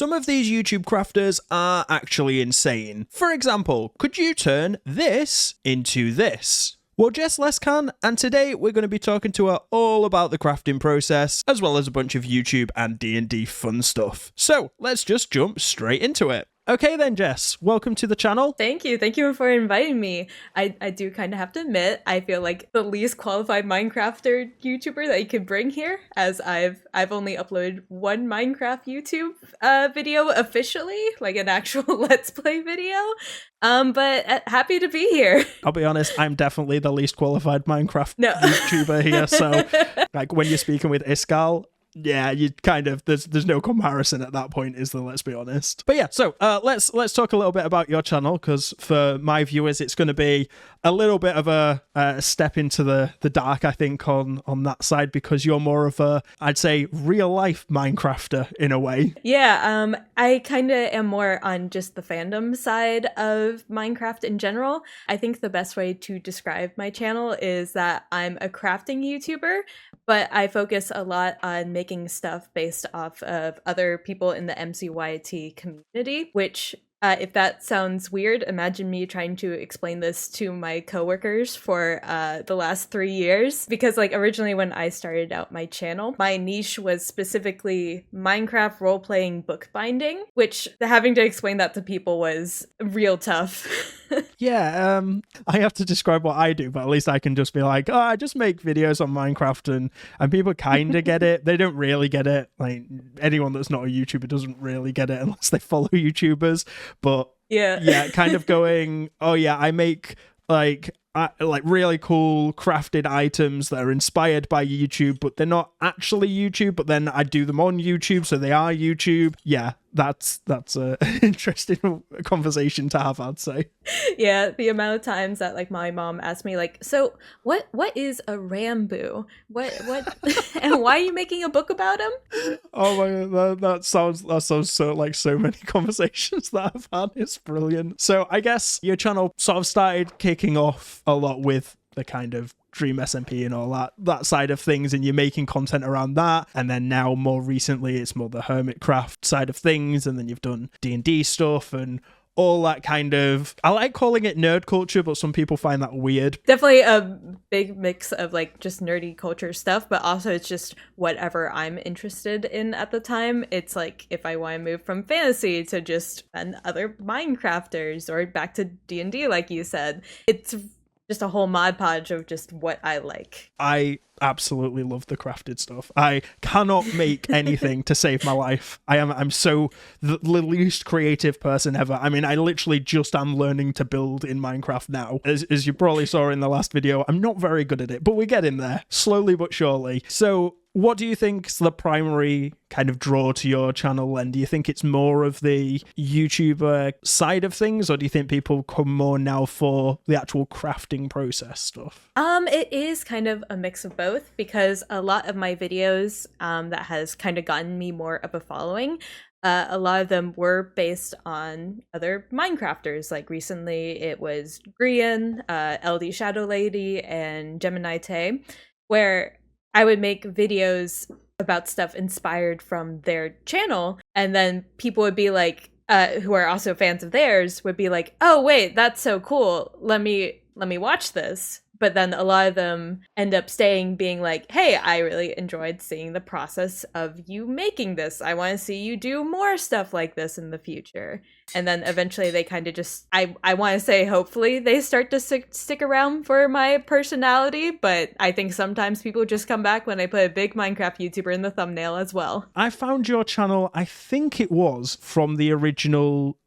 some of these YouTube crafters are actually insane. For example, could you turn this into this? Well, Jess Less can, and today we're going to be talking to her all about the crafting process, as well as a bunch of YouTube and D&D fun stuff. So, let's just jump straight into it. Okay then, Jess, welcome to the channel. Thank you for inviting me. I do kind of have to admit, I feel like the least qualified Minecrafter YouTuber that you could bring here, as I've only uploaded one Minecraft YouTube video officially, like an actual Let's Play video. But happy to be here. I'll be honest, I'm definitely the least qualified Minecraft YouTuber here, so like when you're speaking with Iskal, yeah, you kind of there's no comparison at that point, is there? Let's be honest. But yeah, so let's talk a little bit about your channel, because for my viewers, it's going to be a little bit of a step into the dark, I think, on that side, because you're more of a, I'd say, real life Minecrafter in a way. Yeah, I kind of am more on just the fandom side of Minecraft in general. I think the best way to describe my channel is that I'm a crafting YouTuber, but I focus a lot on making stuff based off of other people in the MCYT community, which if that sounds weird, imagine me trying to explain this to my coworkers for the last 3 years. Because like originally when I started out my channel, my niche was specifically Minecraft role-playing bookbinding, which having to explain that to people was real tough. Yeah, I have to describe what I do, but at least I can just be like, oh, I just make videos on Minecraft, and people kind of get it. They don't really get it. Like, anyone that's not a YouTuber doesn't really get it unless they follow YouTubers. But yeah, kind of going, oh yeah, I make like really cool crafted items that are inspired by YouTube, but they're not actually YouTube, but then I do them on YouTube, so they are YouTube. Yeah, that's a interesting conversation to have, I'd say. Yeah, the amount of times that like my mom asked me like, so what is a Rambo? What and why are you making a book about him? Oh my god, that sounds so like so many conversations that I've had. It's brilliant. So I guess your channel sort of started kicking off a lot with the kind of Dream SMP and all that side of things, and you're making content around that, and then now more recently it's more the Hermitcraft side of things, and then you've done D&D stuff and all that kind of, I like calling it nerd culture, but some people find that weird. Definitely a big mix of like just nerdy culture stuff, but also it's just whatever I'm interested in at the time. It's like if I want to move from fantasy to just other Minecrafters or back to D&D, like you said, it's just a whole mod podge of just what I like. I absolutely love the crafted stuff. I cannot make anything to save my life. I'm so the least creative person ever. I mean, I literally just am learning to build in Minecraft now. As you probably saw in the last video, I'm not very good at it, but we're getting there, slowly but surely. So what do you think's the primary kind of draw to your channel, and do you think it's more of the YouTuber side of things, or do you think people come more now for the actual crafting process stuff? It is kind of a mix of both, because a lot of my videos that has kind of gotten me more of a following, a lot of them were based on other Minecrafters. Like recently it was Grian, LD Shadow Lady, and Gemini Tay, where I would make videos about stuff inspired from their channel, and then people would be like, who are also fans of theirs, would be like, oh wait, that's so cool, let me watch this. But then a lot of them end up being like, hey, I really enjoyed seeing the process of you making this. I want to see you do more stuff like this in the future. And then eventually they kind of just, I want to say hopefully they start to stick around for my personality, but I think sometimes people just come back when I put a big Minecraft YouTuber in the thumbnail as well. I found your channel, I think it was from the original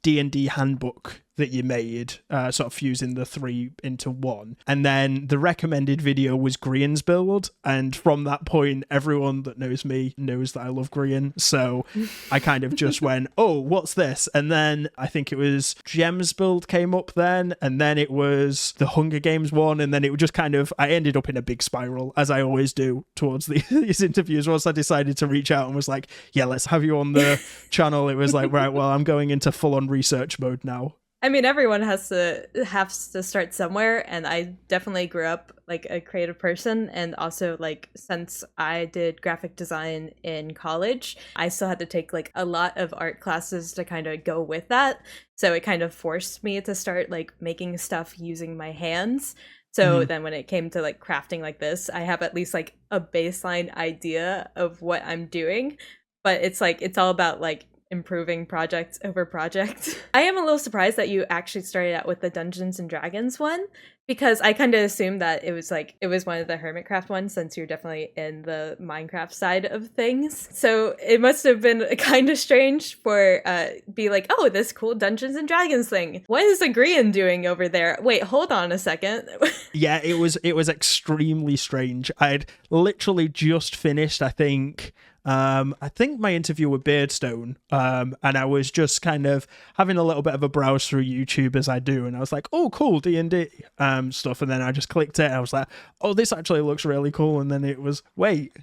D&D handbook that you made, sort of fusing the 3 into 1. And then the recommended video was Grian's build. And from that point, everyone that knows me knows that I love Grian. So I kind of just went, oh, what's this? And then I think it was Gem's build came up then. And then it was the Hunger Games one. And then it just kind of, I ended up in a big spiral, as I always do towards these interviews. Once I decided to reach out and was like, yeah, let's have you on the channel, it was like, right, well, I'm going into full-on research mode now. I mean, everyone has to start somewhere, and I definitely grew up like a creative person, and also like since I did graphic design in college, I still had to take like a lot of art classes to kind of go with that. So it kind of forced me to start like making stuff using my hands. So then when it came to like crafting like this, I have at least like a baseline idea of what I'm doing, but it's like it's all about like improving project over project. I am a little surprised that you actually started out with the Dungeons and Dragons one, because I kind of assumed that it was one of the Hermitcraft ones, since you're definitely in the Minecraft side of things. So it must have been kind of strange for be like, oh, this cool Dungeons and Dragons thing. What is Agrian doing over there? Wait, hold on a second. Yeah, it was extremely strange. I'd literally just finished, I think my interview with Beardstone, and I was just kind of having a little bit of a browse through YouTube as I do, and I was like, oh, cool, D&D stuff, and then I just clicked it, and I was like, oh, this actually looks really cool, and then it was, wait,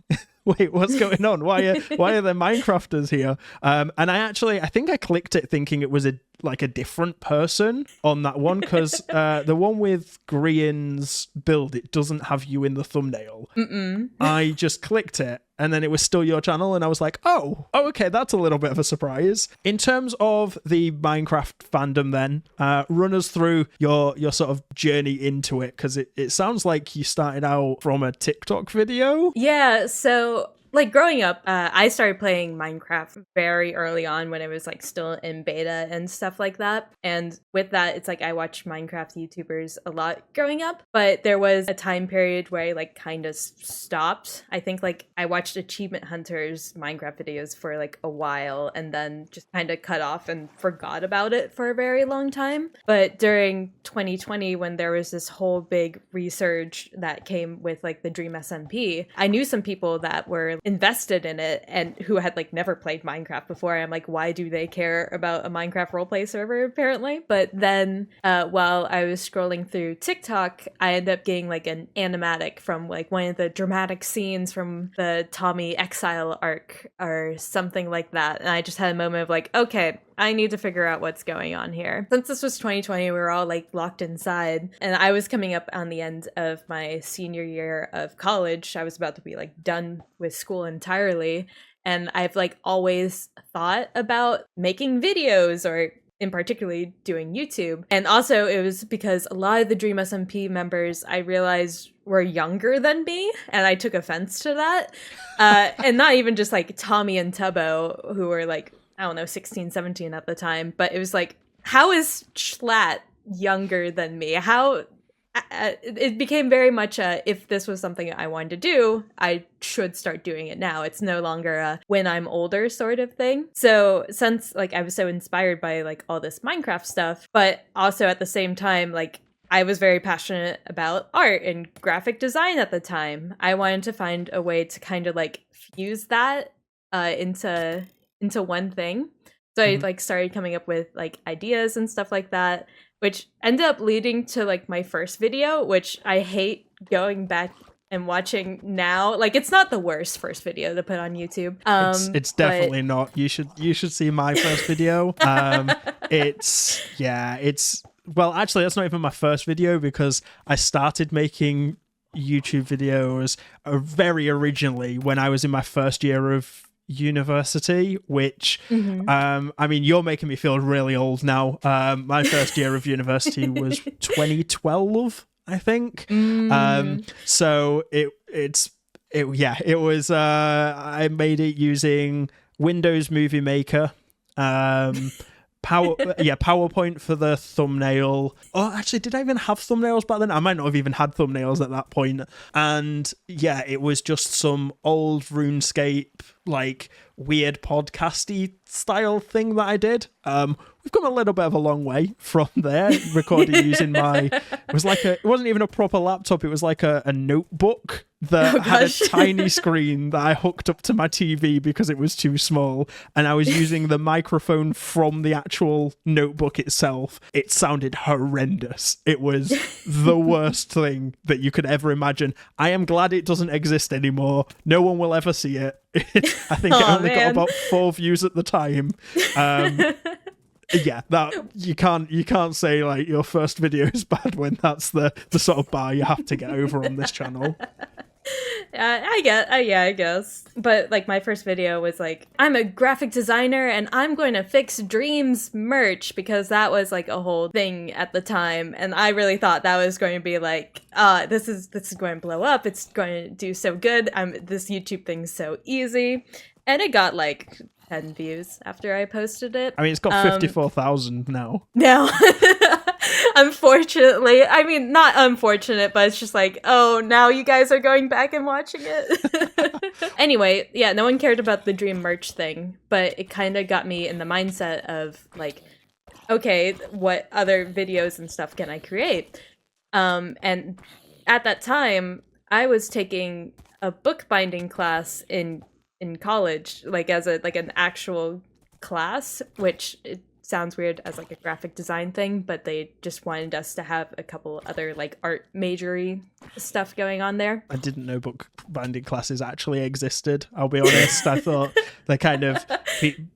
what's going on? Why are there Minecrafters here? And I think I clicked it thinking it was a different person on that one, because the one with Grian's build, it doesn't have you in the thumbnail. I just clicked it, and then it was still your channel, and I was like, oh, okay, that's a little bit of a surprise. In terms of the Minecraft fandom then, run us through your sort of journey into it, because it sounds like you started out from a TikTok video. Yeah, so like growing up, I started playing Minecraft very early on when it was like still in beta and stuff like that. And with that, it's like I watched Minecraft YouTubers a lot growing up, but there was a time period where I like kind of stopped. I think like I watched Achievement Hunters Minecraft videos for like a while, and then just kind of cut off and forgot about it for a very long time. But during 2020, when there was this whole big resurge that came with like the Dream SMP, I knew some people that were invested in it and who had like never played Minecraft before. I'm like, why do they care about a Minecraft roleplay server apparently? But then while I was scrolling through TikTok, I ended up getting like an animatic from like one of the dramatic scenes from the Tommy Exile arc or something like that. And I just had a moment of like, okay, I need to figure out what's going on here. Since this was 2020, we were all like locked inside, and I was coming up on the end of my senior year of college. I was about to be like done with school entirely, and I've like always thought about making videos, or in particularly doing YouTube. And also it was because a lot of the Dream SMP members I realized were younger than me, and I took offense to that. And not even just like Tommy and Tubbo, who were like, I don't know, 16, 17 at the time, but it was like, how is Schlatt younger than me? How it became very much if this was something I wanted to do, I should start doing it now. It's no longer a when I'm older sort of thing. So since like I was so inspired by like all this Minecraft stuff, but also at the same time, like I was very passionate about art and graphic design at the time. I wanted to find a way to kind of like fuse that into one thing. So I like started coming up with like ideas and stuff like that, which ended up leading to like my first video, which I hate going back and watching now. Like it's not the worst first video to put on YouTube. It's definitely not. You should see my first video. Well, actually that's not even my first video, because I started making YouTube videos very originally when I was in my first year of university, which I mean, you're making me feel really old now. My first year of university was 2012, I think. So it was I made it using Windows Movie Maker, PowerPoint for the thumbnail. Oh, actually, did I even have thumbnails back then? I might not have even had thumbnails at that point. And yeah, it was just some old RuneScape, like weird podcasty style thing that I did. We've come a little bit of a long way from there, recording using it wasn't even a proper laptop, it was like a notebook that had a tiny screen that I hooked up to my TV because it was too small, and I was using the microphone from the actual notebook itself. It sounded horrendous. It was the worst thing that you could ever imagine. I am glad it doesn't exist anymore. No one will ever see it. I think it only got about 4 views at the time. Yeah, that you can't say like your first video is bad when that's the sort of bar you have to get over on this channel. I guess. But like my first video was like, I'm a graphic designer and I'm going to fix Dreams merch, because that was like a whole thing at the time, and I really thought that was going to be like, this is going to blow up. It's going to do so good. This YouTube thing's so easy, and it got like 10 views after I posted it. I mean, it's got 54,000 now. No. Unfortunately. I mean, not unfortunate, but it's just like, oh, now you guys are going back and watching it. Anyway, yeah, no one cared about the Dream merch thing, but it kind of got me in the mindset of like, okay, what other videos and stuff can I create? And at that time, I was taking a bookbinding class in college, like as an actual class, which it sounds weird as like a graphic design thing, but they just wanted us to have a couple other like art majory stuff going on there. I didn't know bookbinding classes actually existed, I'll be honest. I thought they kind of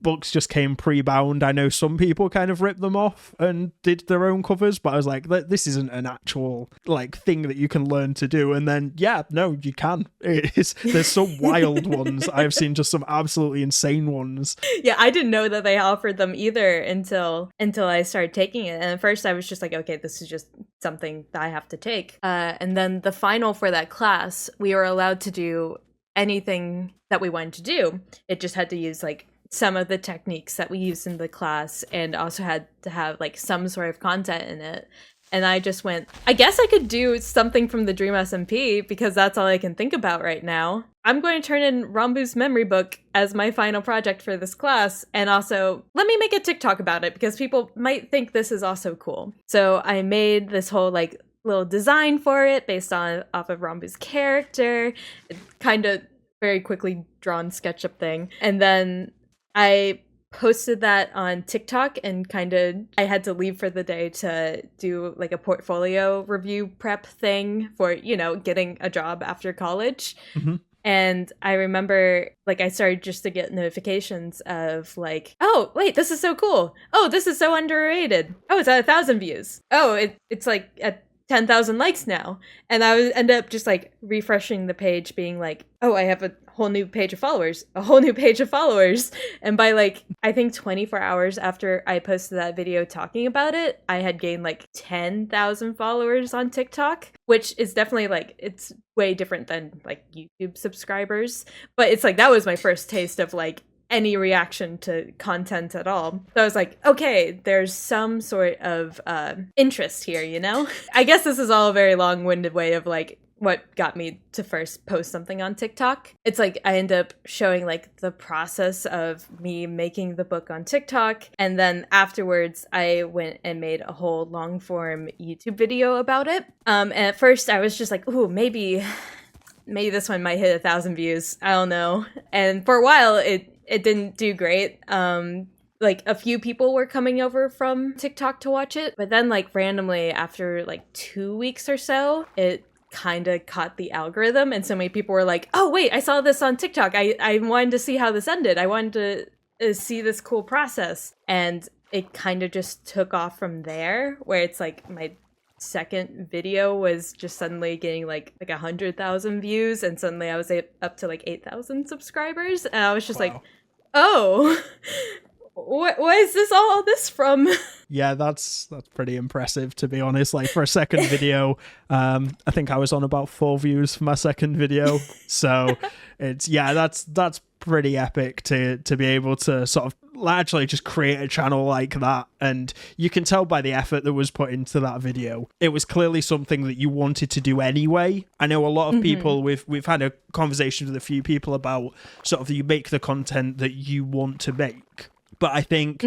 books just came pre-bound. I know some people kind of ripped them off and did their own covers, but I was like, this isn't an actual like thing that you can learn to do. And then no, you can. There's some wild ones. I've seen just some absolutely insane ones. Yeah, I didn't know that they offered them either until I started taking it. And at first I was just like, okay, this is just something that I have to take. And then the final for that class, we were allowed to do anything that we wanted to do. It just had to use like some of the techniques that we used in the class, and also had to have like some sort of content in it. And I just went, I guess I could do something from the Dream SMP, because that's all I can think about right now. I'm going to turn in Rambu's memory book as my final project for this class, and also let me make a TikTok about it, because people might think this is also cool. So I made this whole like little design for it based off of Rambu's character, kind of very quickly drawn SketchUp thing. And then I posted that on TikTok, and I had to leave for the day to do like a portfolio review prep thing for, getting a job after college. Mm-hmm. And I remember like I started just to get notifications of like, oh, wait, this is so cool. Oh, this is so underrated. Oh, it's at 1,000 views. Oh, it's like at 10,000 likes now. And I would end up just like refreshing the page being like, oh, I have a whole new page of followers, And by like, I think 24 hours after I posted that video talking about it, I had gained like 10,000 followers on TikTok, which is definitely like, it's way different than like YouTube subscribers. But it's like, that was my first taste of like any reaction to content at all. So I was like, okay, there's some sort of interest here, I guess this is all a very long-winded way of like what got me to first post something on TikTok. It's like I end up showing like the process of me making the book on TikTok, and then afterwards I went and made a whole long form YouTube video about it. And at first I was just like, ooh, maybe this one might hit 1,000 views. I don't know. And for a while it didn't do great. Like a few people were coming over from TikTok to watch it, but then like randomly after like 2 weeks or so, it kind of caught the algorithm, and so many people were like, oh wait, I saw this on TikTok. I wanted to see how this ended. I wanted to see this cool process. And it kind of just took off from there, where it's like my second video was just suddenly getting like 100,000 views, and suddenly I was up to like 8,000 subscribers, and I was just like, oh, what is this from? Yeah, that's pretty impressive, to be honest. Like for a second video, I think I was on about 4 views for my second video. So that's pretty epic to be able to sort of actually just create a channel like that. And you can tell by the effort that was put into that video, it was clearly something that you wanted to do anyway. I know a lot of people, we've had a conversation with a few people about sort of you make the content that you want to make. But I think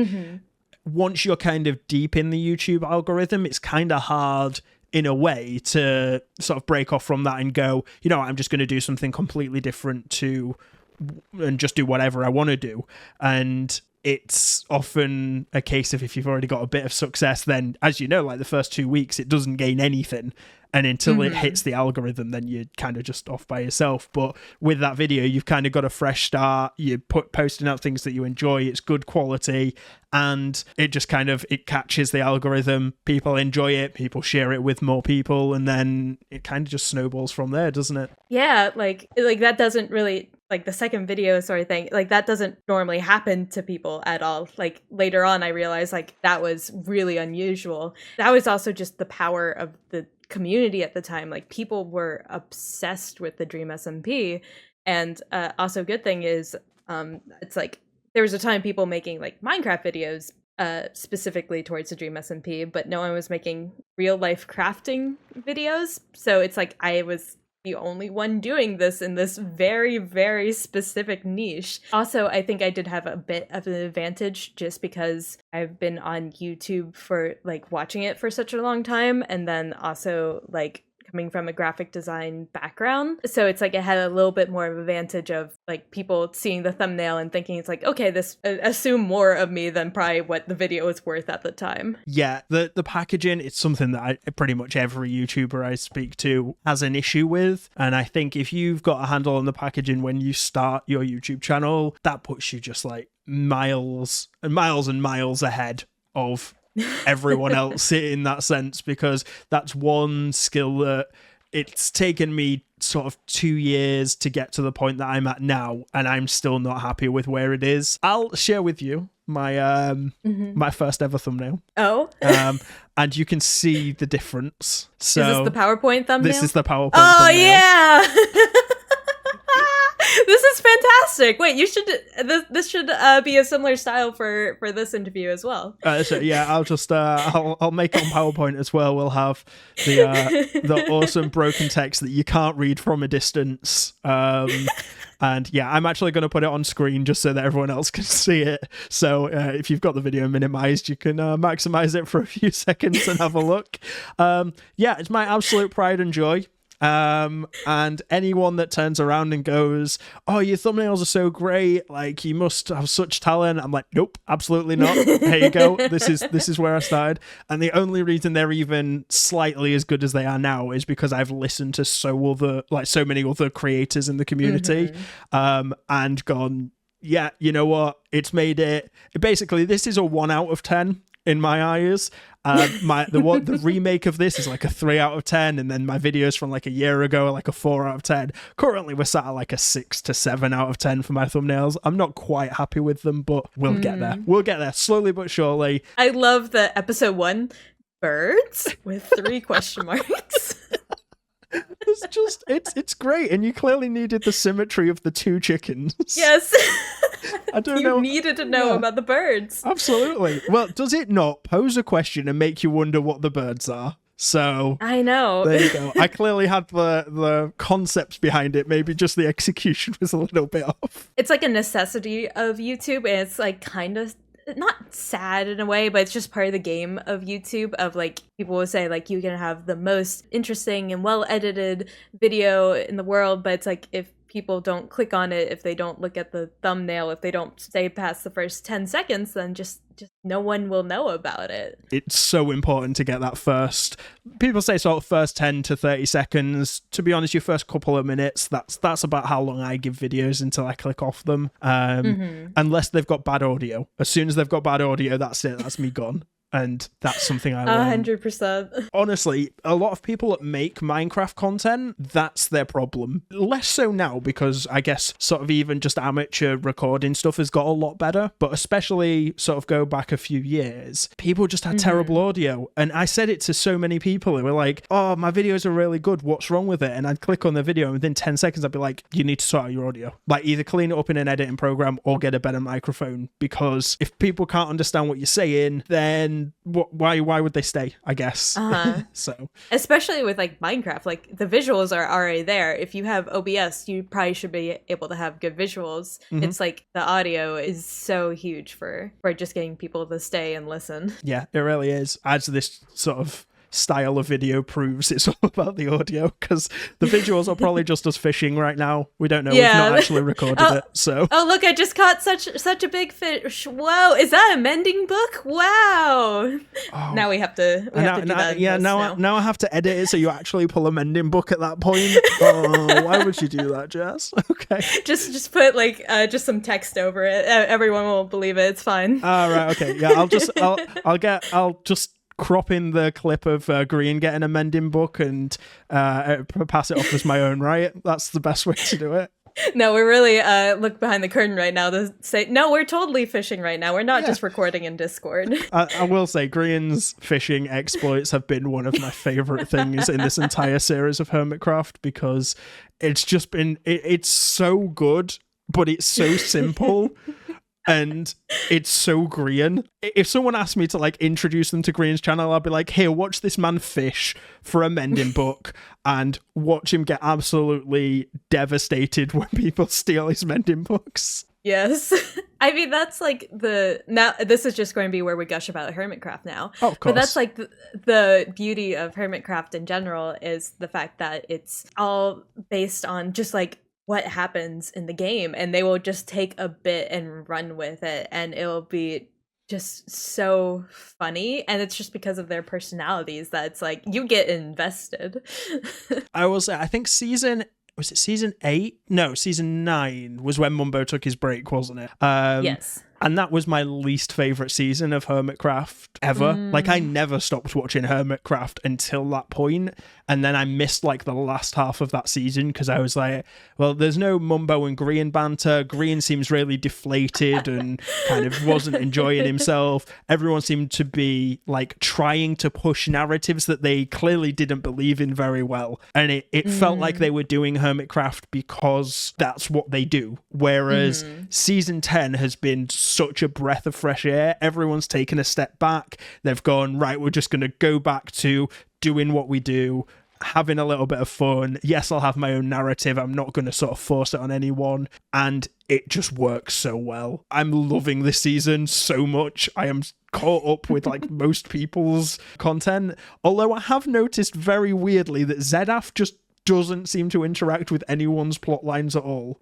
once you're kind of deep in the YouTube algorithm, it's kind of hard in a way to sort of break off from that and go, I'm just going to do something completely different and just do whatever I want to do. And it's often a case of if you've already got a bit of success, then, as you know, like the first 2 weeks, it doesn't gain anything. And until it hits the algorithm, then you're kind of just off by yourself. But with that video, you've kind of got a fresh start. You're posting out things that you enjoy. It's good quality. And it just kind of, it catches the algorithm. People enjoy it. People share it with more people. And then it kind of just snowballs from there, doesn't it? Yeah, like that doesn't really, like the second video sort of thing, like that doesn't normally happen to people at all. Like later on, I realized like that was really unusual. That was also just the power of the community at the time. Like people were obsessed with the Dream SMP. And also good thing is it's like there was a time people making like Minecraft videos specifically towards the Dream SMP, but no one was making real life crafting videos. So it's like I was the only one doing this in this very, very specific niche. Also, I think I did have a bit of an advantage just because I've been on YouTube for like watching it for such a long time, and then also like coming from a graphic design background. So it's like it had a little bit more of an advantage of like people seeing the thumbnail and thinking it's like, okay, this assume more of me than probably what the video was worth at the time. Yeah, the packaging, it's something that pretty much every YouTuber I speak to has an issue with. And I think if you've got a handle on the packaging when you start your YouTube channel, that puts you just like miles and miles and miles ahead of everyone else in that sense, because that's one skill that it's taken me sort of 2 years to get to the point that I'm at now, and I'm still not happy with where it is. I'll share with you my my first ever thumbnail. Oh. And you can see the difference. So is this the PowerPoint thumbnail? This is the PowerPoint thumbnail. Yeah. This is fantastic. Wait, you should. This should be a similar style for this interview as well. So yeah, I'll just I'll make it on PowerPoint as well. We'll have the awesome broken text that you can't read from a distance. And yeah, I'm actually going to put it on screen just so that everyone else can see it. So if you've got the video minimized, you can maximize it for a few seconds and have a look. Yeah, it's my absolute pride and joy. And anyone that turns around and goes, oh, your thumbnails are so great, like you must have such talent, I'm like, nope, absolutely not. Here you go. This is where I started. And the only reason they're even slightly as good as they are now is because I've listened to so many other creators in the community, and gone, yeah, you know what, it's made it basically, this is a 1 out of 10 in my eyes. The remake of this is like a 3 out of 10, and then my videos from like a year ago are like a 4 out of 10. Currently we're sat at like a 6 to 7 out of 10 for my thumbnails. I'm not quite happy with them, but we'll get there. We'll get there slowly but surely. I love the episode 1 birds with 3 question marks. It's great, and you clearly needed the symmetry of the 2 chickens. Yes. I don't know. You needed to know about the birds. Absolutely. Well, does it not pose a question and make you wonder what the birds are? So I know. There you go. I clearly had the concepts behind it. Maybe just the execution was a little bit off. It's like a necessity of YouTube, and it's like kind of not sad in a way, but it's just part of the game of YouTube of like people will say like you can have the most interesting and well edited video in the world, but it's like if people don't click on it, if they don't look at the thumbnail, if they don't stay past the first 10 seconds, then just no one will know about it. It's so important to get that first, people say sort of first 10 to 30 seconds. To be honest, your first couple of minutes, that's about how long I give videos until I click off them. Unless they've got bad audio. As soon as they've got bad audio, that's it. That's me gone. And that's something I learned. 100%. Honestly, a lot of people that make Minecraft content, that's their problem. Less so now, because I guess sort of even just amateur recording stuff has got a lot better. But especially sort of go back a few years, people just had terrible audio. And I said it to so many people who were like, oh, my videos are really good, what's wrong with it? And I'd click on the video and within 10 seconds I'd be like, you need to sort out your audio. Like either clean it up in an editing program or get a better microphone. Because if people can't understand what you're saying, then why would they stay, I guess. So especially with like Minecraft, like the visuals are already there. If you have OBS, you probably should be able to have good visuals. It's like the audio is so huge for just getting people to stay and listen. Yeah, it really is. Adds this sort of style of video proves it's all about the audio, because the visuals are probably just us fishing right now. We don't know. Yeah. We've not actually recorded it. So. Oh, look, I just caught such a big fish. Whoa, is that a mending book? Wow. Oh. Now we have to do that. Yeah, now I have to edit it so you actually pull a mending book at that point. Oh, why would you do that, Jess? Okay. Just put like just some text over it. Everyone will believe it. It's fine. Right. Okay. Yeah. I'll just crop in the clip of Green getting a mending book and pass it off as my own. Right. That's the best way to do it. No, we're really look behind the curtain right now to say, no, we're totally fishing right now. We're not just recording in Discord. I will say Green's fishing exploits have been one of my favorite things in this entire series of Hermitcraft, because it's just been, it's so good, but it's so simple. And it's so Green. If someone asked me to like introduce them to Green's channel, I'd be like, here, watch this man fish for a mending book and watch him get absolutely devastated when people steal his mending books. Yes. I mean, that's like now this is just going to be where we gush about Hermitcraft now. Oh, of course. But that's like the beauty of Hermitcraft in general, is the fact that it's all based on just like what happens in the game, and they will just take a bit and run with it, and it'll be just so funny, and it's just because of their personalities that it's like you get invested. I will say, I think season 8? No, season 9 was when Mumbo took his break, wasn't it? Yes. And that was my least favourite season of Hermitcraft ever. Like, I never stopped watching Hermitcraft until that point. And then I missed, like, the last half of that season because I was like, well, there's no Mumbo and Green banter. Green seems really deflated and kind of wasn't enjoying himself. Everyone seemed to be, like, trying to push narratives that they clearly didn't believe in very well. And it felt like they were doing Hermitcraft because that's what they do. Whereas season 10 has been such a breath of fresh air. Everyone's taken a step back. They've gone, right, we're just going to go back to doing what we do, having a little bit of fun. Yes, I'll have my own narrative. I'm not going to sort of force it on anyone. And it just works so well. I'm loving this season so much. I am caught up with like most people's content. Although I have noticed very weirdly that Zedaf just doesn't seem to interact with anyone's plot lines at all.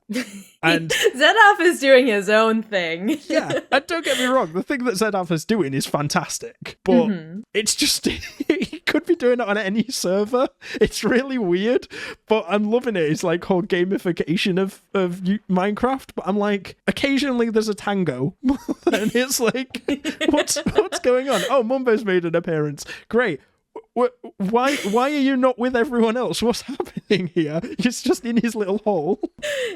And Zedaf is doing his own thing. Yeah, and don't get me wrong, the thing that Zedaf is doing is fantastic, but it's just, he could be doing it on any server. It's really weird, but I'm loving it. It's like whole gamification of Minecraft, but I'm like, occasionally there's a tango, and it's like, what's going on? Oh, Mumbo's made an appearance. Great. Why are you not with everyone else? What's happening here? He's just in his little hole.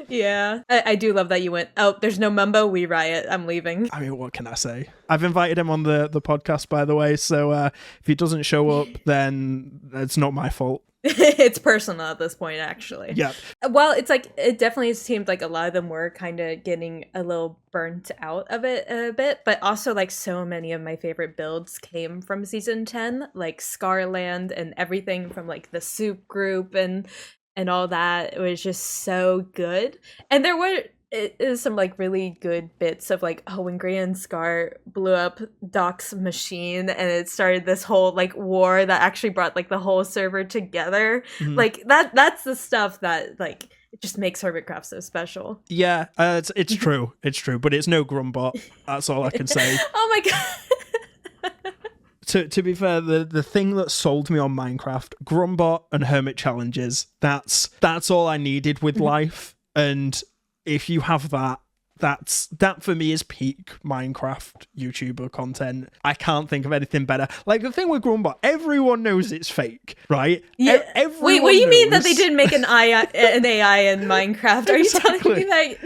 Yeah. I do love that you went, oh, there's no Mumbo, we riot, I'm leaving. I mean, what can I say? I've invited him on the podcast, by the way, so if he doesn't show up, then it's not my fault. It's personal at this point, actually. Yeah. Well, it's like, it definitely seemed like a lot of them were kind of getting a little burnt out of it a bit, but also like so many of my favorite builds came from season 10, like Scarland and everything from like the soup group and all that. It was just so good. And there were some like really good bits of like, oh, when Grey and Scar blew up Doc's machine and it started this whole like war that actually brought like the whole server together. Like that's the stuff that like it just makes Hermitcraft so special. Yeah, it's true. It's true, but it's no Grumbot. That's all I can say. Oh my god. To be fair, the thing that sold me on Minecraft, Grumbot and Hermit challenges, that's all I needed with life. And if you have that for me is peak Minecraft YouTuber content. I can't think of anything better. Like the thing with Grumbot, everyone knows it's fake, right? Yeah. Wait, what do you mean that they didn't make an AI in Minecraft? Are you telling me that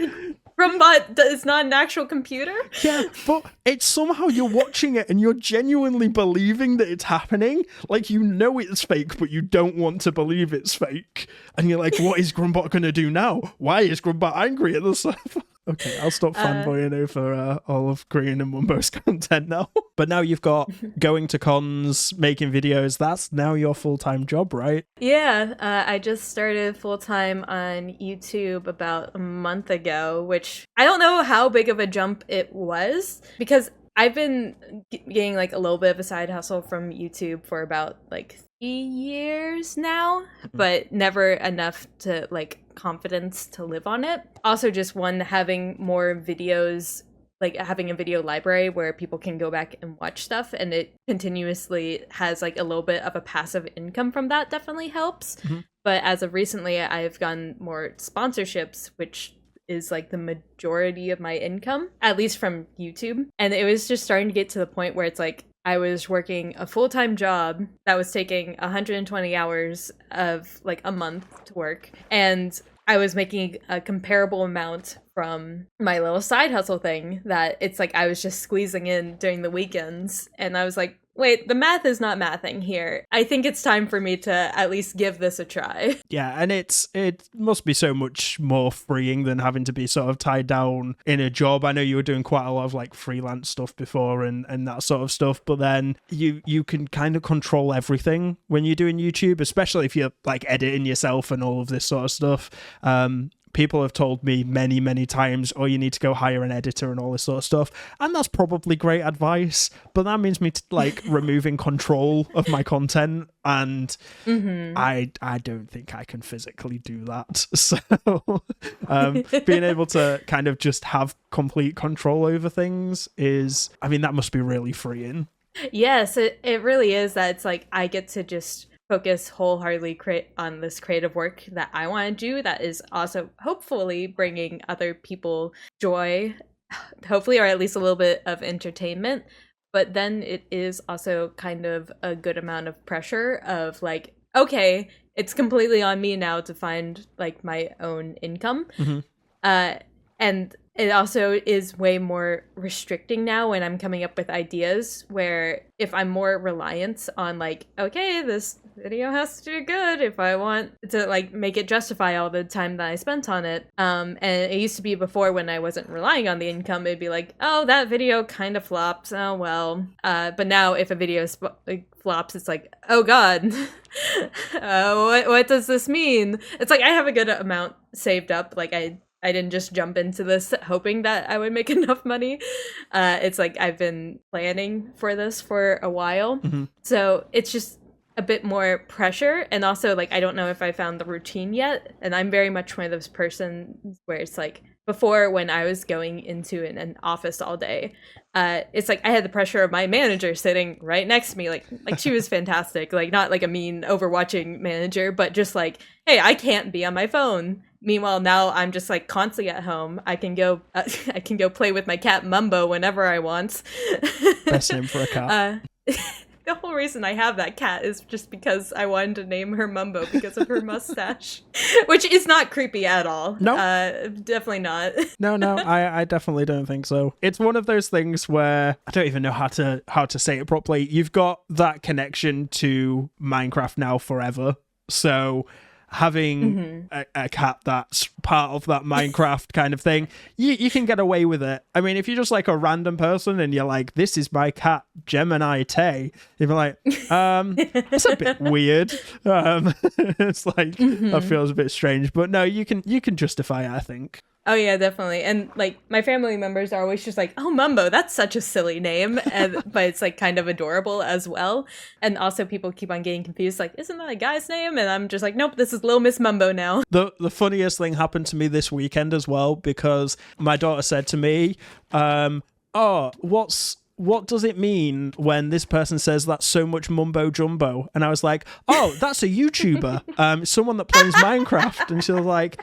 Grumbot is not an actual computer? Yeah, but it's somehow you're watching it and you're genuinely believing that it's happening. Like, you know it's fake, but you don't want to believe it's fake. And you're like, what is Grumbot going to do now? Why is Grumbot angry at the server? Okay, I'll stop fanboying over all of Green and Mumbo's content now. But now you've got going to cons, making videos. That's now your full-time job, right? Yeah, I just started full-time on YouTube about a month ago, which I don't know how big of a jump it was, because I've been getting like a little bit of a side hustle from YouTube for about like 3 years now, but never enough to like confidence to live on it. Also, just one, having more videos, like having a video library where people can go back and watch stuff, and it continuously has like a little bit of a passive income from that definitely helps. But as of recently, I've gotten more sponsorships, which is like the majority of my income, at least from YouTube. And it was just starting to get to the point where it's like I was working a full-time job that was taking 120 hours of like a month to work, and I was making a comparable amount from my little side hustle thing that it's like I was just squeezing in during the weekends. And I was like, wait, the math is not mathing here. I think it's time for me to at least give this a try. Yeah, and it must be so much more freeing than having to be sort of tied down in a job. I know you were doing quite a lot of like freelance stuff before and that sort of stuff, but then you can kind of control everything when you're doing YouTube, especially if you're like editing yourself and all of this sort of stuff. People have told me many, many times, oh, you need to go hire an editor and all this sort of stuff. And that's probably great advice, but that means me like removing control of my content. And I don't think I can physically do that. So being able to kind of just have complete control over things is, I mean, that must be really freeing. Yes, it really is. That it's like I get to just focus wholeheartedly on this creative work that I want to do that is also hopefully bringing other people joy, hopefully, or at least a little bit of entertainment. But then it is also kind of a good amount of pressure of like, okay, it's completely on me now to find like my own income. And it also is way more restricting now when I'm coming up with ideas, where if I'm more reliant on like, okay, this video has to do good if I want to like make it justify all the time that I spent on it. And it used to be before, when I wasn't relying on the income, it'd be like, oh, that video kind of flops. Oh, well. But now if a video flops, it's like, oh God, what does this mean? It's like I have a good amount saved up. Like I didn't just jump into this hoping that I would make enough money. It's like I've been planning for this for a while. So it's just a bit more pressure. And also, like, I don't know if I found the routine yet. And I'm very much one of those persons where it's like, before, when I was going into an office all day, it's like I had the pressure of my manager sitting right next to me. Like she was fantastic. Like, not like a mean overwatching manager, but just like, hey, I can't be on my phone. Meanwhile, now I'm just like constantly at home. I can go play with my cat Mumbo whenever I want. Best name for a cat. The whole reason I have that cat is just because I wanted to name her Mumbo because of her mustache, which is not creepy at all. No, definitely not. No, I definitely don't think so. It's one of those things where I don't even know how to say it properly. You've got that connection to Minecraft now forever, so having a cat that's part of that Minecraft kind of thing, you can get away with it. I mean, if you're just like a random person and you're like, this is my cat Gemini Tay, you'd be like, it's a bit weird. It's like, that feels a bit strange. But no, you can justify it, I think. Oh yeah, definitely. And like my family members are always just like, oh, Mumbo, that's such a silly name. But it's like kind of adorable as well. And also people keep on getting confused, like, isn't that a guy's name? And I'm just like, nope, this is Little Miss Mumbo now. The funniest thing happened to me this weekend as well, because my daughter said to me, what does it mean when this person says that's so much mumbo jumbo? And I was like, oh, that's a YouTuber, someone that plays Minecraft. And she was like,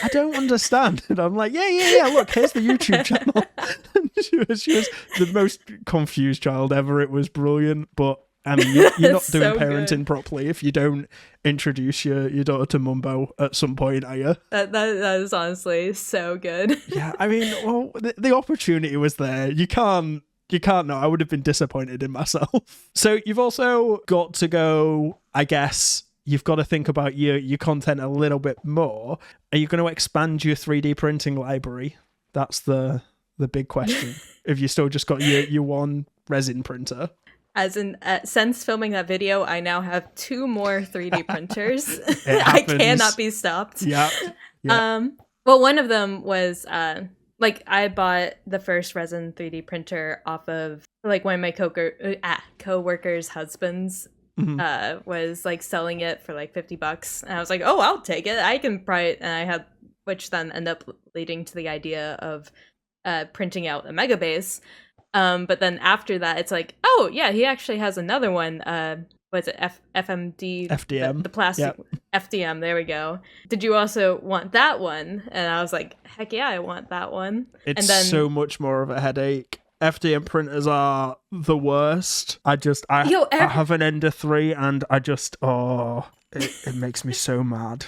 I don't understand. And I'm like, yeah, look, here's the YouTube channel. And she was the most confused child ever. It was brilliant. But I mean, you're not doing so parenting good. Properly if you don't introduce your daughter to Mumbo at some point, are you? That is honestly so good. Yeah, I mean, well, the opportunity was there. You can't not. I would have been disappointed in myself. So you've also got to go, I guess, you've got to think about your content a little bit more. Are you going to expand your 3D printing library? That's the big question. If you still just got your one resin printer. As in, since filming that video, I now have 2 more 3D printers. I cannot be stopped. Yeah. Well, one of them was like I bought the first resin 3D printer off of like one of my co-workers' husbands was like selling it for like $50, and I was like, oh, I'll take it. I can pry it, and I had, which then ended up leading to the idea of printing out a mega base. But then after that, it's like, oh yeah, he actually has another one. What's it? FDM. The plastic. Yep. FDM. There we go. Did you also want that one? And I was like, heck yeah, I want that one. It's and then, so much more of a headache. FDM printers are the worst. I have an Ender 3 and it makes me so mad.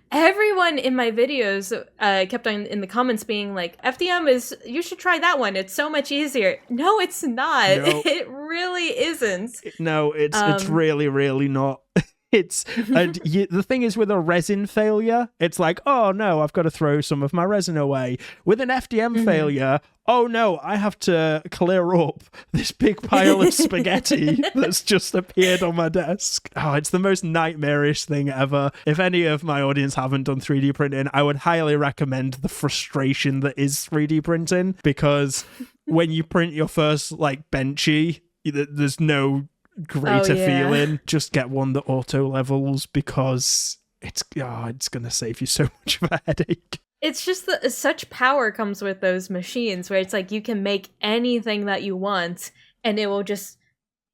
Everyone in my videos kept on in the comments being like, FDM you should try that one. It's so much easier. No, it's not. No. It really isn't. No, it's really, really not. The thing is, with a resin failure, it's like, oh no, I've got to throw some of my resin away. With an FDM failure, oh no, I have to clear up this big pile of spaghetti that's just appeared on my desk. Oh, it's the most nightmarish thing ever. If any of my audience haven't done 3D printing, I would highly recommend the frustration that is 3D printing, because when you print your first like benchy, there's no greater feeling. Just get one that auto levels, because it's gonna save you so much of a headache. It's just that such power comes with those machines where it's like you can make anything that you want and it will just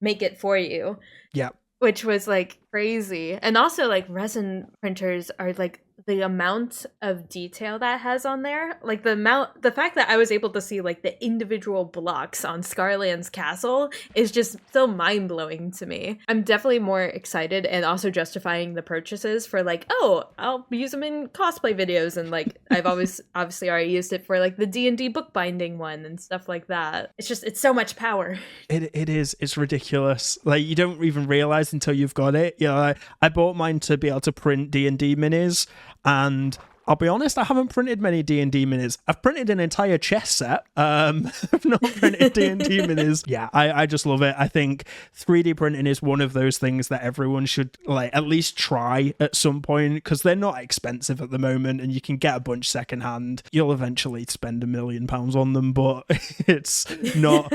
make it for you. Yeah. Which was like crazy. And also like resin printers are like the amount of detail that has on there, like the fact that I was able to see like the individual blocks on Scarland's castle is just so mind-blowing to me. I'm definitely more excited and also justifying the purchases for like, oh, I'll use them in cosplay videos, and like I've obviously already used it for like the D&D bookbinding one and stuff like that. It's so much power. It's ridiculous. Like, you don't even realize until you've got it. You know, I bought mine to be able to print D&D minis, and I'll be honest, I haven't printed many D&D minis. I've printed an entire chess set. I've not printed D&D minis. Yeah, I just love it. I think 3D printing is one of those things that everyone should like at least try at some point, because they're not expensive at the moment and you can get a bunch secondhand. You'll eventually spend £1 million on them, but it's not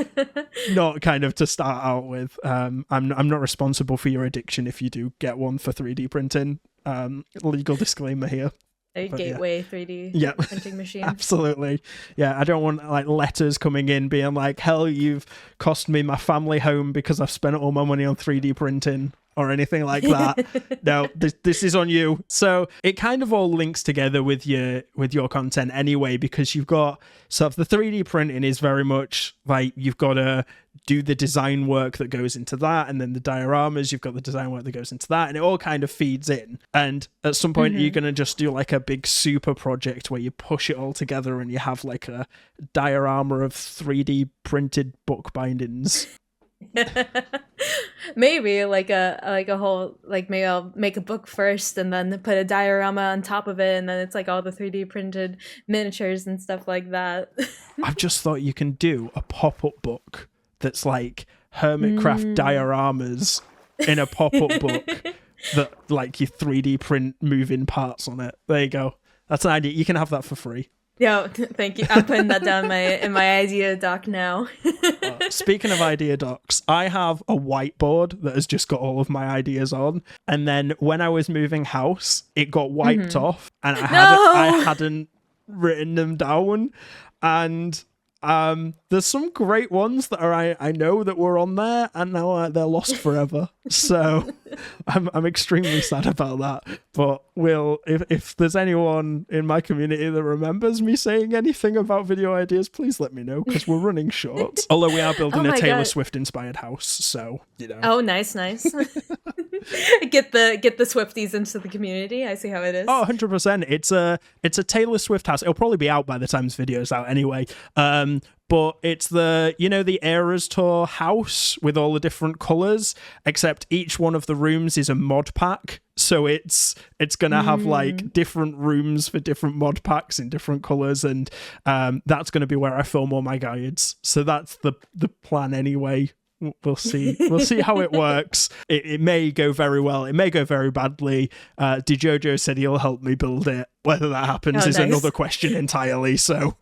kind of to start out with. I'm not responsible for your addiction if you do get one for 3D printing. Legal disclaimer here. A gateway 3D printing machine. Absolutely. Yeah, I don't want like letters coming in being like, hell, you've cost me my family home because I've spent all my money on 3D printing or anything like that. No, this is on you. So it kind of all links together with your content anyway, because you've got sort of the 3D printing is very much like you've got to do the design work that goes into that, and then the dioramas, you've got the design work that goes into that, and it all kind of feeds in. And at some point you're going to just do like a big super project where you push it all together and you have like a diorama of 3D printed book bindings. Maybe like a whole, like maybe I'll make a book first and then put a diorama on top of it, and then it's like all the 3D printed miniatures and stuff like that. I've just thought you can do a pop-up book that's like Hermitcraft dioramas in a pop-up book that like you 3D print moving parts on it. There you go. That's an idea. You can have that for free. Yo, thank you. I'm putting that down in my idea doc now. Speaking of idea docs, I have a whiteboard that has just got all of my ideas on. And then when I was moving house, it got wiped off, and I hadn't written them down. And there's some great ones that are I know that were on there, and now they're lost forever. So I'm extremely sad about that. But if there's anyone in my community that remembers me saying anything about video ideas, please let me know, because we're running short. Although we are building a Taylor Swift inspired house, so you know. Oh, nice. Get the Swifties into the community. I see how it is. Oh, 100%. It's a Taylor Swift house. It'll probably be out by the time this video's out anyway. But it's the Eras Tour house with all the different colours, except each one of the rooms is a mod pack. So it's gonna have like different rooms for different mod packs in different colours, and that's gonna be where I film all my guides. So that's the plan anyway. We'll see. We'll see how it works. It may go very well. It may go very badly. DJojo said he'll help me build it. Whether that happens is another question entirely. So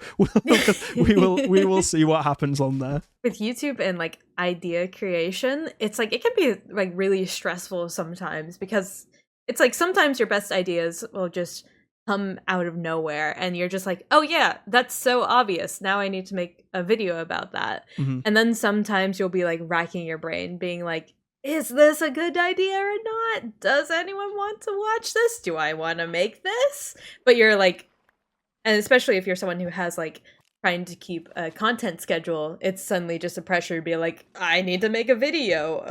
we will see what happens on there. With YouTube and like idea creation, it's like it can be like really stressful sometimes, because it's like sometimes your best ideas will just come out of nowhere and you're just like, oh yeah, that's so obvious, now I need to make a video about that. And then sometimes you'll be like racking your brain being like, is this a good idea or not? Does anyone want to watch this? Do I want to make this? But you're like, and especially if you're someone who has like trying to keep a content schedule, it's suddenly just a pressure to be like, I need to make a video.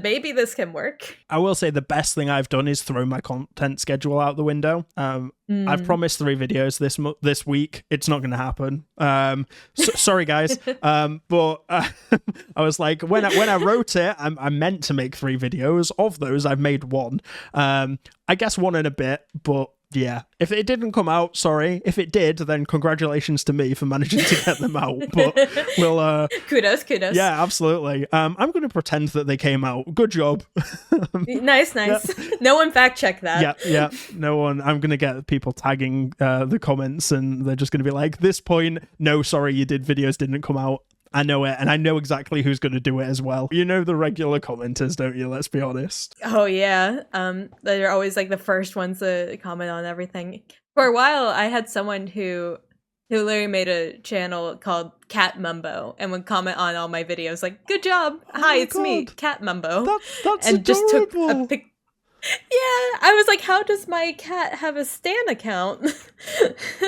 Maybe this can work. I will say the best thing I've done is throw my content schedule out the window. I've promised 3 videos this week. It's not going to happen. Sorry, guys. But I was like, when I wrote it, I meant to make 3 videos. Of those, I've made 1. I guess 1 and a bit, but yeah, if it didn't come out, sorry. If it did, then congratulations to me for managing to get them out. But we'll kudos. Yeah, absolutely. I'm going to pretend that they came out. Good job. Nice. Yeah. No one fact checked that. Yeah. No one. I'm going to get people tagging the comments, and they're just going to be like, "This point, no, sorry, you did. Videos didn't come out." I know it, and I know exactly who's going to do it as well. You know the regular commenters, don't you? Let's be honest. Oh, yeah. They're always like the first ones to comment on everything. For a while, I had someone who literally made a channel called Cat Mumbo and would comment on all my videos like, good job. Hi, it's me, Cat Mumbo. That's and adorable. Just took a pic. Yeah, I was like, how does my cat have a Stan account?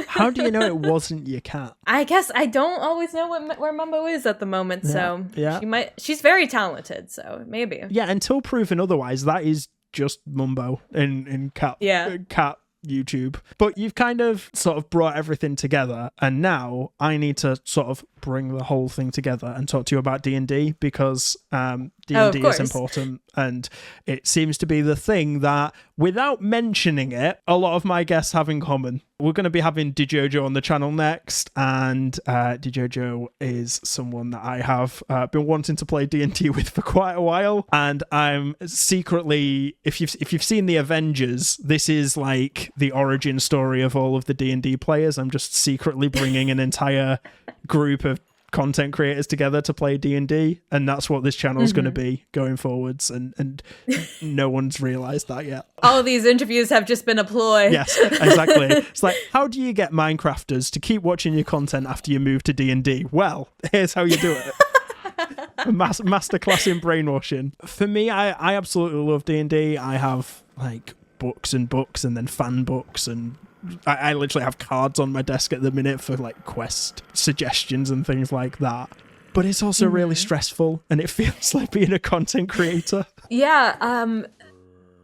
How do you know it wasn't your cat? I guess I don't always know where Mumbo is at the moment, so yeah. She's very talented, so maybe. Yeah, until proven otherwise, that is just Mumbo in cat YouTube. But you've kind of sort of brought everything together, and now I need to sort of bring the whole thing together and talk to you about D&D, because D&D is important, and it seems to be the thing that, without mentioning it, a lot of my guests have in common. We're going to be having DJojo on the channel next, and DJojo is someone that I have been wanting to play D&D with for quite a while, and I'm secretly, if you've seen the Avengers, this is like the origin story of all of the D&D players. I'm just secretly bringing an entire group of content creators together to play D&D, and that's what this channel is going to be going forwards, and no one's realized that yet. All these interviews have just been a ploy. Yes, exactly. It's like, how do you get Minecrafters to keep watching your content after you move to D&D? Well, here's how you do it. Masterclass in brainwashing. For me, I absolutely love D&D. I have like books and books, and then fan books, and I literally have cards on my desk at the minute for like quest suggestions and things like that. But it's also really stressful, and it feels like being a content creator. Yeah,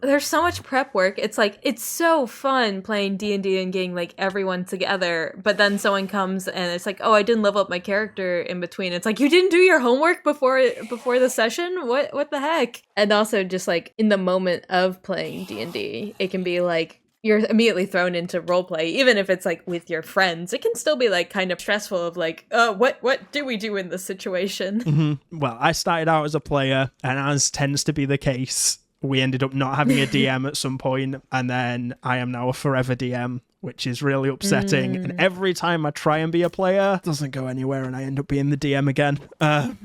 there's so much prep work. It's like, it's so fun playing D&D and getting like everyone together, but then someone comes and it's like, oh, I didn't level up my character in between. It's like, you didn't do your homework before the session? What the heck? And also just like in the moment of playing D&D, it can be like, you're immediately thrown into roleplay, even if it's like with your friends. It can still be like kind of stressful of like, what do we do in this situation? Well, I started out as a player, and as tends to be the case, we ended up not having a DM at some point, and then I am now a forever DM, which is really upsetting. And every time I try and be a player, it doesn't go anywhere, and I end up being the DM again.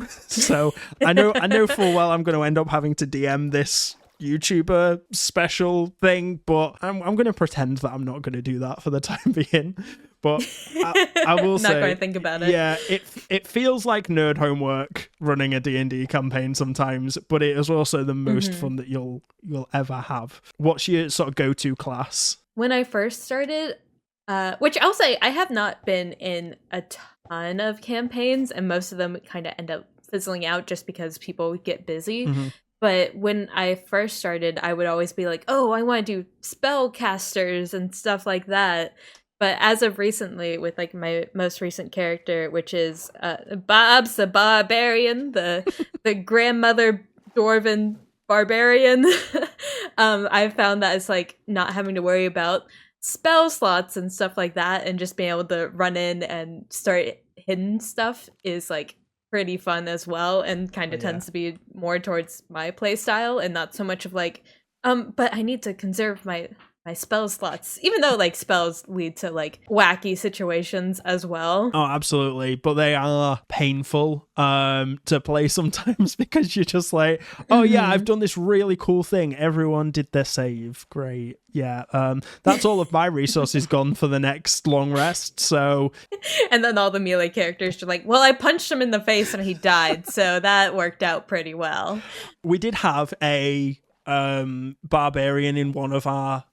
So I know full well I'm going to end up having to DM this YouTuber special thing, but I'm going to pretend that I'm not going to do that for the time being. But I will say, not going to think about it. Yeah, it feels like nerd homework running a D&D campaign sometimes, but it is also the most fun that you'll ever have. What's your sort of go-to class? When I first started, which I'll say I have not been in a ton of campaigns, and most of them kind of end up fizzling out just because people get busy. But when I first started, I would always be like, oh, I want to do spellcasters and stuff like that. But as of recently, with like my most recent character, which is Bob's the Barbarian, the grandmother dwarven barbarian, I've found that it's like not having to worry about spell slots and stuff like that, and just being able to run in and start hidden stuff is like pretty fun as well, and kind of tends to be more towards my play style and not so much of like, but I need to conserve my spell slots, even though like spells lead to like wacky situations as well. Oh, absolutely. But they are painful to play sometimes because you're just like, oh yeah, I've done this really cool thing. Everyone did their save. Great. Yeah. That's all of my resources gone for the next long rest. So and then all the melee characters are like, well, I punched him in the face and he died, so that worked out pretty well. We did have a barbarian in one of our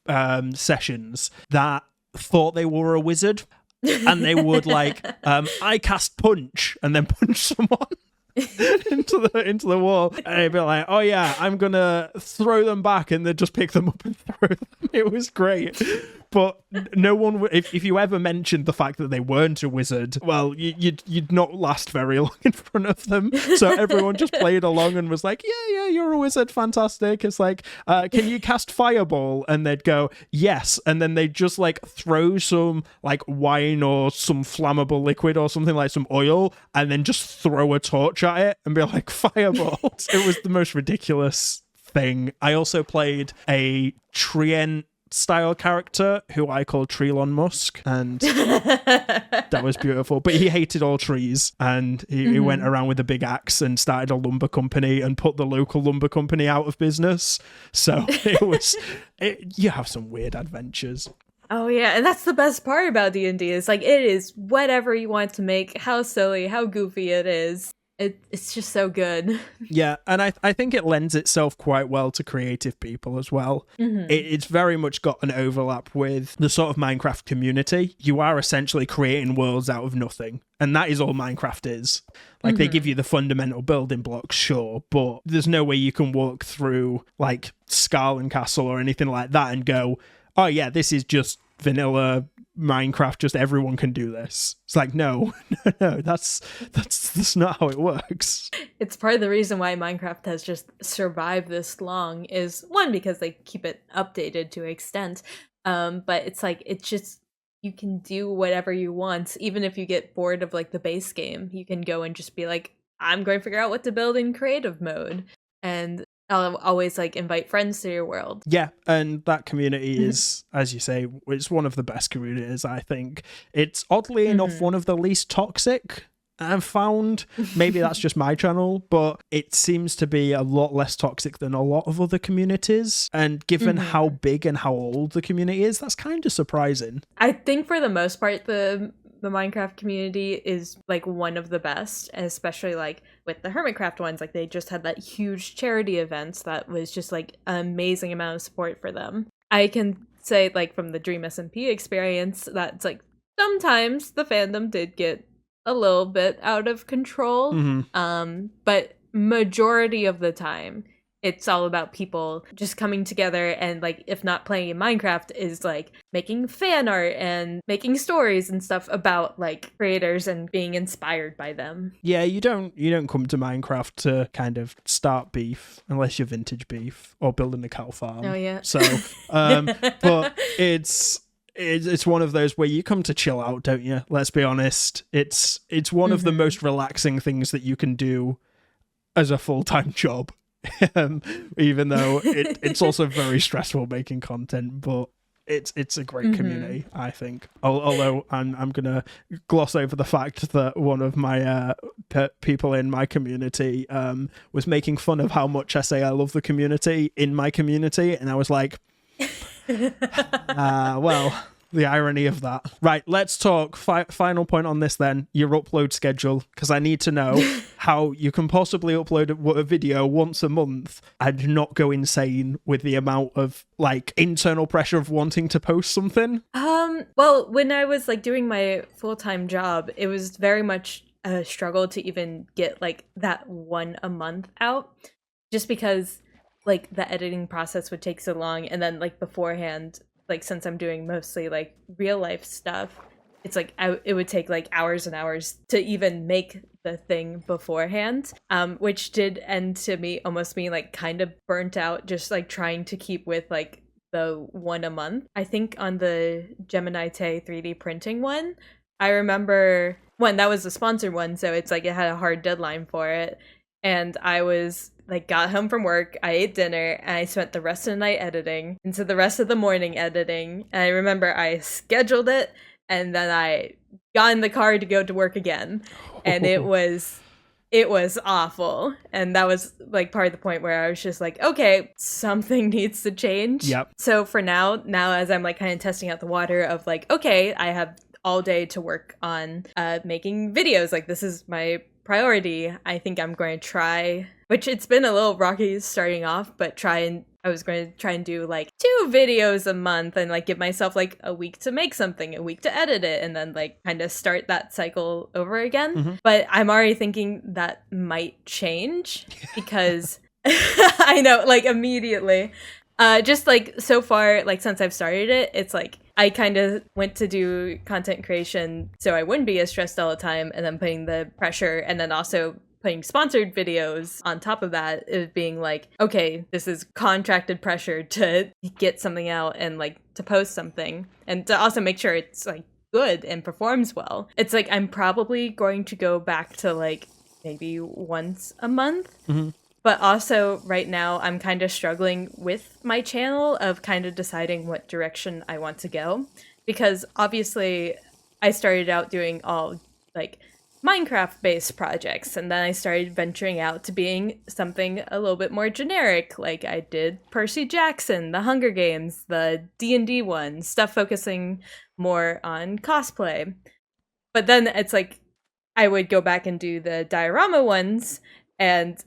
sessions that thought they were a wizard, and they would like I cast punch and then punch someone into the wall, and they'd be like, oh yeah, I'm gonna throw them back, and they'd just pick them up and throw them. It was great. But no one, if you ever mentioned the fact that they weren't a wizard, well, you'd not last very long in front of them. So everyone just played along and was like, yeah, you're a wizard, fantastic. It's like, can you cast fireball? And they'd go, yes. And then they'd just like throw some like wine or some flammable liquid or something like some oil, and then just throw a torch at it and be like, fireball. It was the most ridiculous thing. I also played a Trient style character who I call Trelon Musk, and that was beautiful. But he hated all trees, and he went around with a big axe and started a lumber company and put the local lumber company out of business. So you have some weird adventures. Oh yeah, and that's the best part about D&D is like it is whatever you want to make, how silly, how goofy it is. It's just so good. Yeah, and I think it lends itself quite well to creative people as well. It's very much got an overlap with the sort of Minecraft community. You are essentially creating worlds out of nothing, and that is all Minecraft is. Like, they give you the fundamental building blocks, sure, but there's no way you can walk through, like, Scarlet Castle or anything like that and go, oh yeah, this is just vanilla Minecraft, just everyone can do this. It's like, no, that's not how it works. It's part of the reason why Minecraft has just survived this long is, one, because they keep it updated to an extent, but it's like, it's just, you can do whatever you want. Even if you get bored of like the base game, you can go and just be like, I'm going to figure out what to build in creative mode. And I'll always like invite friends to your world. Yeah, and that community is, as you say, it's one of the best communities, I think. It's oddly enough one of the least toxic I've found. Maybe that's just my channel, but it seems to be a lot less toxic than a lot of other communities. And given how big and how old the community is, that's kind of surprising. I think for the most part, the Minecraft community is like one of the best, especially like with the Hermitcraft ones. Like they just had that huge charity events that was just like an amazing amount of support for them. I can say like from the Dream SMP experience that's like sometimes the fandom did get a little bit out of control, but majority of the time it's all about people just coming together and, like, if not playing in Minecraft, is, like, making fan art and making stories and stuff about, like, creators and being inspired by them. Yeah, you don't come to Minecraft to kind of start beef, unless you're vintage beef or building a cow farm. Oh, yeah. So, but it's one of those where you come to chill out, don't you? Let's be honest. It's one of the most relaxing things that you can do as a full-time job. Even though it's also very stressful making content, but it's a great community, I think. Although I'm gonna gloss over the fact that one of my people in my community was making fun of how much I say I love the community in my community, and I was like, well, the irony of that. Right, let's talk. Final point on this then, your upload schedule, because I need to know how you can possibly upload a video once a month and not go insane with the amount of like internal pressure of wanting to post something. Well, when I was like doing my full-time job, it was very much a struggle to even get like that one a month out, just because like the editing process would take so long, and then like beforehand, like since I'm doing mostly like real life stuff, it's like it would take like hours and hours to even make the thing beforehand, which did end to me almost being like kind of burnt out, just like trying to keep with like the one a month. I think on the Gemini Tay 3D printing one, I remember when that was a sponsored one, so it's like it had a hard deadline for it. And I was like, got home from work, I ate dinner, and I spent the rest of the night editing, into the rest of the morning editing. And I remember I scheduled it, and then I got in the car to go to work again. And it was awful. And that was like part of the point where I was just like, okay, something needs to change. Yep. So for now as I'm like kind of testing out the water of like, okay, I have all day to work on making videos. Like, this is my priority. I think I'm going to try, which it's been a little rocky starting off, but I was going to try and do like 2 videos a month and like give myself like a week to make something, a week to edit it, and then like kind of start that cycle over again. Mm-hmm. But I'm already thinking that might change because I know, like, immediately. Just like so far, like since I've started it, it's like I kind of went to do content creation so I wouldn't be as stressed all the time, and then putting the pressure, and then also putting sponsored videos on top of that, it being like, okay, this is contracted pressure to get something out and like to post something, and to also make sure it's like good and performs well. It's like I'm probably going to go back to like maybe once a month. Mm-hmm. But also right now I'm kind of struggling with my channel of kind of deciding what direction I want to go, because obviously I started out doing all like Minecraft based projects, and then I started venturing out to being something a little bit more generic. Like I did Percy Jackson, the Hunger Games, the D&D one, stuff focusing more on cosplay. But then it's like I would go back and do the diorama ones, and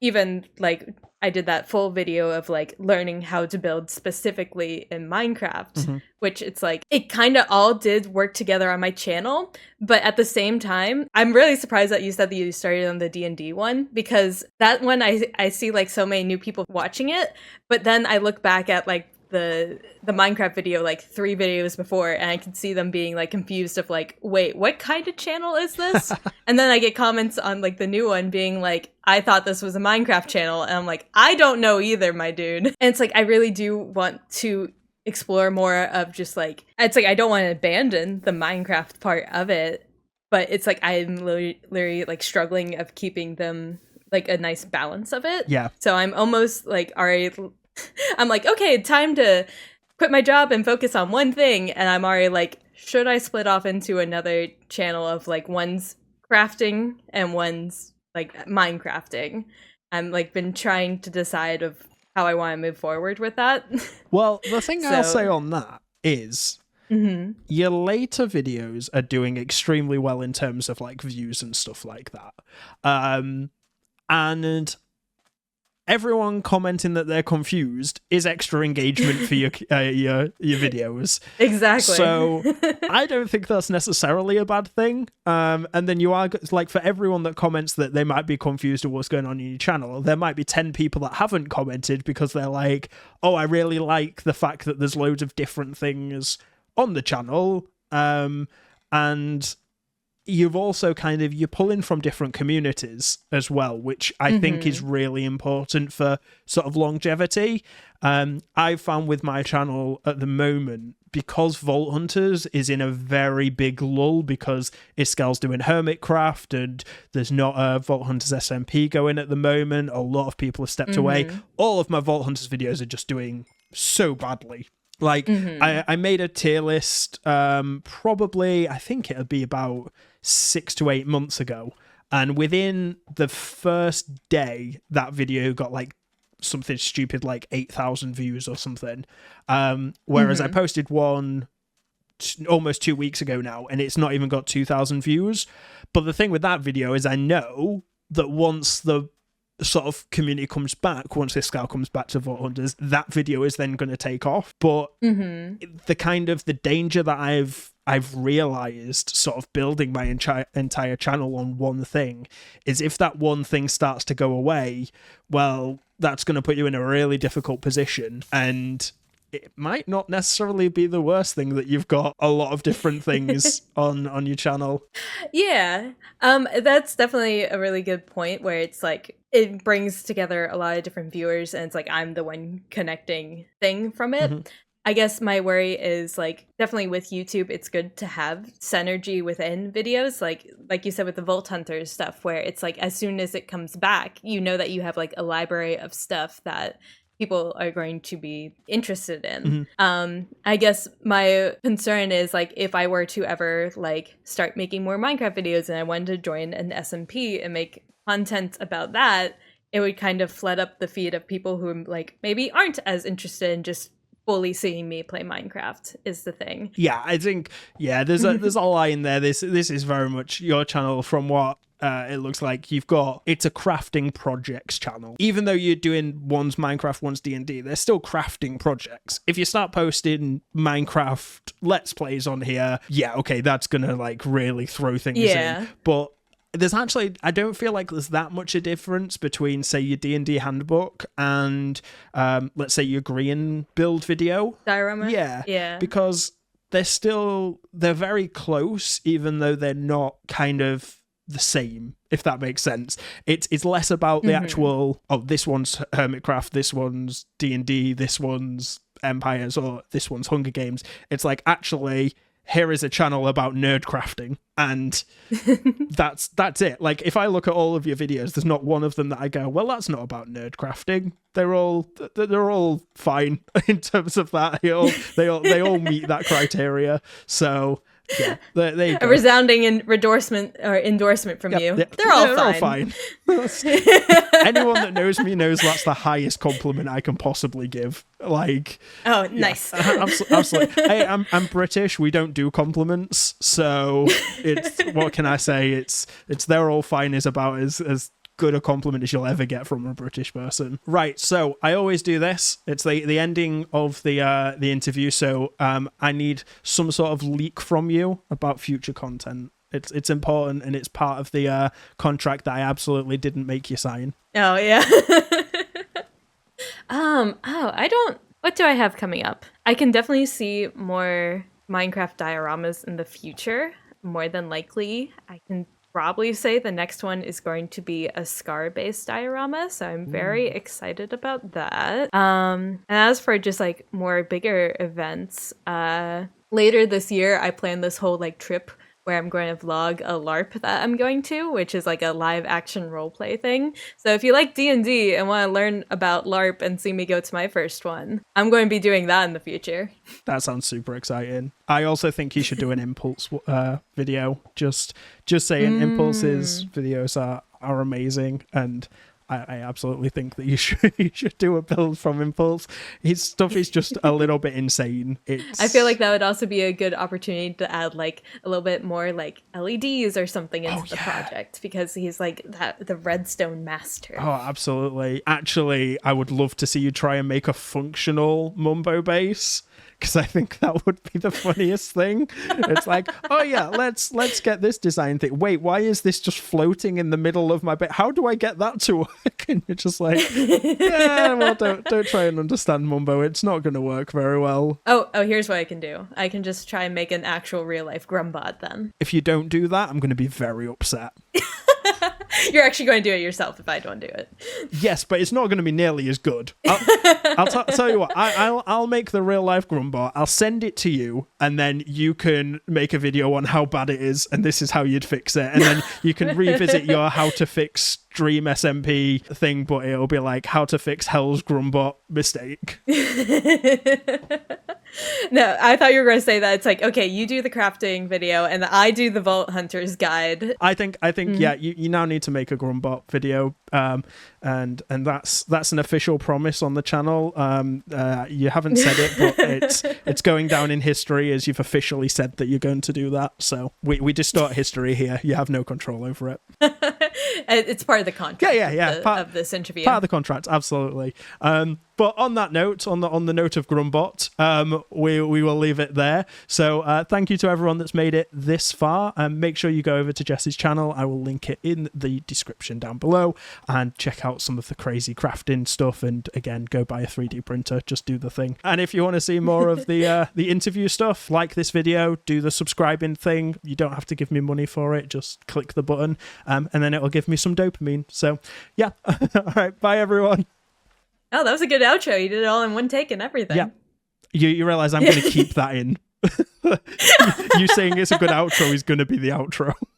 even like I did that full video of like learning how to build specifically in Minecraft, mm-hmm. which it's like it kind of all did work together on my channel. But at the same time, I'm really surprised that you said that you started on the D&D one, because that one I see like so many new people watching it. But then I look back at like the Minecraft video like 3 videos before, and I can see them being like confused of like, wait, what kind of channel is this? And then I get comments on like the new one being like, I thought this was a Minecraft channel, and I'm like, I don't know either, my dude. And it's like I really do want to explore more of just like, it's like I don't want to abandon the Minecraft part of it, but it's like I'm literally like struggling of keeping them like a nice balance of it. Yeah. So I'm almost like already I'm like, okay, time to quit my job and focus on one thing. And I'm already like, should I split off into another channel of like one's crafting and one's like Minecrafting? I'm like been trying to decide of how I want to move forward with that. Well, the thing I'll say on that is mm-hmm. your later videos are doing extremely well in terms of like views and stuff like that. And everyone commenting that they're confused is extra engagement for your videos. Exactly. So I don't think that's necessarily a bad thing. And then you are like, for everyone that comments that they might be confused of what's going on in your channel, there might be 10 people that haven't commented because they're like, oh, I really like the fact that there's loads of different things on the channel. And you've also you're pulling from different communities as well, which I mm-hmm. think is really important for sort of longevity. I've found with my channel at the moment, because Vault Hunters is in a very big lull because Iskel's doing Hermitcraft and there's not a Vault Hunters SMP going at the moment. A lot of people have stepped mm-hmm. away. All of my Vault Hunters videos are just doing so badly. Like, mm-hmm. I made a tier list probably, I think it'll be about 6 to 8 months ago. And within the first day, that video got like something stupid like 8,000 views or something. Whereas mm-hmm. I posted one almost 2 weeks ago now, and it's not even got 2,000 views. But the thing with that video is I know that once the sort of community comes back, once this scale comes back to Vault Hunters, that video is then going to take off. But mm-hmm. the danger that I've realized sort of building my entire channel on one thing is if that one thing starts to go away, well, that's going to put you in a really difficult position, and it might not necessarily be the worst thing that you've got a lot of different things on your channel. Yeah. That's definitely a really good point where it's like it brings together a lot of different viewers, and it's like I'm the one connecting thing from it. Mm-hmm. I guess my worry is like definitely with YouTube, it's good to have synergy within videos, like you said with the Vault Hunters stuff, where it's like as soon as it comes back, you know that you have like a library of stuff that people are going to be interested in. I guess my concern is like if I were to ever like start making more Minecraft videos and I wanted to join an SMP and make content about that, it would kind of flood up the feed of people who like maybe aren't as interested in just fully seeing me play Minecraft is the thing. Yeah, I think there's a line there. This is very much your channel from what it looks like. It's a crafting projects channel. Even though you're doing one's Minecraft, one's D&D, they're still crafting projects. If you start posting Minecraft Let's Plays on here, yeah, okay, that's gonna like really throw things in. But there's actually, I don't feel like there's that much a difference between, say, your D&D handbook and, let's say, your green build video. Diorama? Yeah. Because they're very close, even though they're not kind of the same, if that makes sense. It's less about the actual, this one's Hermitcraft, this one's D&D, this one's Empires, or this one's Hunger Games. It's like, actually, here is a channel about nerd crafting, and that's it. Like, if I look at all of your videos, there's not one of them that I go, well, that's not about nerd crafting. They're all fine in terms of that. They all meet that criteria. So yeah, there you go. A resounding endorsement from you. They're all fine. Anyone that knows me knows that's the highest compliment I can possibly give. Like, oh, nice. Absolutely. Hey, I'm British. We don't do compliments, so it's what can I say? It's they're all fine is about as good a compliment as you'll ever get from a British person. Right, so I always do this. It's the ending of the interview, so I need some sort of leak from you about future content. It's important, and it's part of the contract that I absolutely didn't make you sign. Oh, yeah. What do I have coming up? I can definitely see more Minecraft dioramas in the future, more than likely. I can probably say the next one is going to be a Scar-based diorama, so I'm very excited about that. And as for just like more bigger events, later this year I plan this whole like trip where I'm going to vlog a LARP that I'm going to, which is like a live action roleplay thing. So if you like D&D and want to learn about LARP and see me go to my first one, I'm going to be doing that in the future. That sounds super exciting. I also think you should do an Impulse video. Just saying, Impulse's videos are amazing, and I absolutely think that you should do a build from Impulse. His stuff is just a little bit insane. I feel like that would also be a good opportunity to add like a little bit more like LEDs or something into the project, because he's like the redstone master. Oh, absolutely. Actually, I would love to see you try and make a functional Mumbo base, because I think that would be the funniest thing. It's like, oh yeah, let's get this design thing. Wait, why is this just floating in the middle of my bed? How do I get that to work? And you're just like, yeah, well, don't try and understand Mumbo. It's not going to work very well. Oh, here's what I can do. I can just try and make an actual real life Grumbot then. If you don't do that, I'm going to be very upset. You're actually going to do it yourself if I don't do it. Yes, but it's not going to be nearly as good. I'll tell you what. I'll make the real life Grumbot. I'll send it to you, and then you can make a video on how bad it is, and this is how you'd fix it. And then you can revisit your how to fix Dream SMP thing, but it'll be like how to fix Hell's Grumbot mistake. No, I thought you were going to say that it's like, okay, you do the crafting video and I do the Vault Hunter's guide. I think yeah, you now need to make a Grumbot video, and that's an official promise on the channel. You haven't said it, but it's going down in history as you've officially said that you're going to do that. So we distort history here. You have no control over it. It's part of the contract. Yeah. Of this interview. Part of the contract, absolutely. But on that note, on the note of Grumbot, we will leave it there. So thank you to everyone that's made it this far. Make sure you go over to Jess's channel. I will link it in the description down below, and check out some of the crazy crafting stuff. And again, go buy a 3D printer. Just do the thing. And if you want to see more of the interview stuff, like this video, do the subscribing thing. You don't have to give me money for it. Just click the button, and then it'll give me some dopamine. So yeah. All right. Bye, everyone. Oh, that was a good outro. You did it all in one take and everything. Yeah. You realize I'm going to keep that in. You saying it's a good outro is going to be the outro.